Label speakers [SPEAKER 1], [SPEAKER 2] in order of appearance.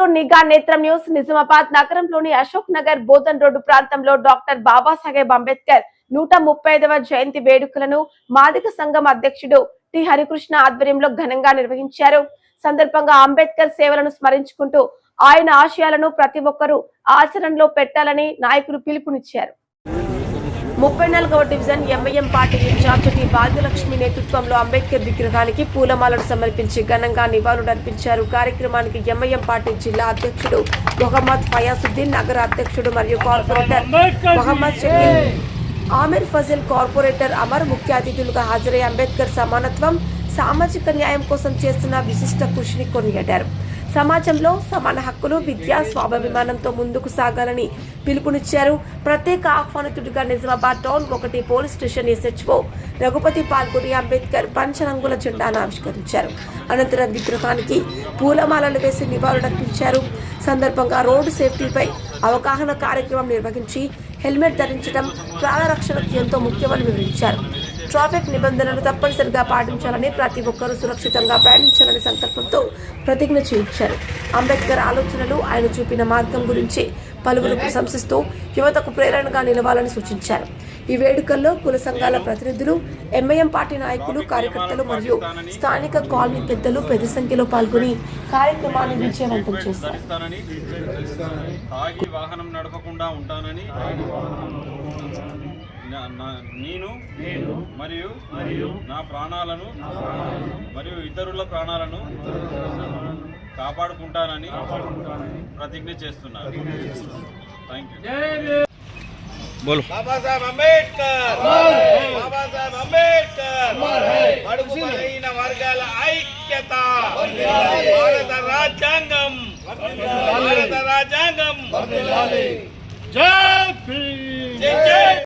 [SPEAKER 1] To నిఘా నేత్రం news. Nizamabad నగరంలోని అశోక్ నగర్ బోధన్ రోడ్డు ప్రాంతంలో డాక్టర్ బాబాసాహెబ్ అంబేద్కర్ 135వ జయంతి వేడుకలను మాదిగ సంఘం అధ్యక్షుడు టి హరికృష్ణ ఆధ్వర్యంలో ఘనంగా నిర్వహించారు. సందర్భంగా అంబేద్కర్ సేవలను స్మరించుకుంటూ ఆయన ఆశయాలను ప్రతి ఒక్కరూ ఆచరణలో పెట్టాలని నాయకులు పిలుపునిచ్చారు. 34వ division MIM party incharge T Bhagyalakshmi నేతృత్వంలో అంబేద్కర్ విగ్రహానికి పూలమాలలు సమర్పించి ఘనంగా నివాళులర్పించారు. కార్యక్రమానికి ఎంఐఎం పార్టీ జిల్లా అధ్యక్షుడు మొహమ్మద్ ఫయాసుద్దీన్, నగర అధ్యక్షుడు మరియు కార్పొరేటర్ మొహమ్మద్ షకీల్, ఆమిర్ ఫజిల్, కార్పొరేటర్ అమర్ ముఖ్య అతిథులుగా హాజరై అంబేద్కర్ సమానత్వం, సామాజిక న్యాయం కోసం చేస్తున్న విశిష్ట కృషిని కొనియాడారు. సమాజంలో సమాన హక్కులు, విద్య, స్వాభిమానంతో ముందుకు సాగాలని పిలుపునిచ్చారు. ప్రత్యేక ఆహ్వానితుడిగా Nizamabad town 1 police station SHO Raghupathi పాల్గొని అంబేద్కర్ పంచరంగుల జెండాను ఆవిష్కరించారు. అనంతరం విగ్రహానికి పూలమాలలు వేసి నివాళులర్పించారు. సందర్భంగా రోడ్డు సేఫ్టీపై అవగాహన కార్యక్రమం నిర్వహించి హెల్మెట్ ధరించడం ప్రాణరక్షణకు ఎంతో ముఖ్యమని వివరించారు. ట్రాఫిక్ నిబంధనలు తప్పనిసరిగా పాటించాలని, ప్రతి ఒక్కరూ సురక్షితంగా ప్రయాణించాలని సంకల్పంతో ప్రతిజ్ఞ చేయించారు. అంబేద్కర్ ఆలోచనలు, ఆయన చూపిన మార్గం గురించి పలువురు ప్రశంసిస్తూ యువతకు ప్రేరణగా నిలవాలని సూచించారు. ఈ వేడుకల్లో కుల సంఘాల ప్రతినిధులు, ఎంఐఎం పార్టీ నాయకులు, కార్యకర్తలు మరియు స్థానిక కాలనీ పెద్దలు పెద్ద సంఖ్యలో పాల్గొని కార్యక్రమాన్ని విజయవంతం చేశారు.
[SPEAKER 2] నేను మరియు నా ప్రాణాలను మరియు ఇతరుల ప్రాణాలను కాపాడుకుంటానని ప్రతిజ్ఞ చేస్తున్నాను. Thank you.
[SPEAKER 3] बोलो
[SPEAKER 4] बाबा साहब अंबेडकर बाबा साहब अंबेडकर बड़ुगु बलहीन वर्गाల ఐక్యత భారత రాజ్యాంగం జై భీమ్ జై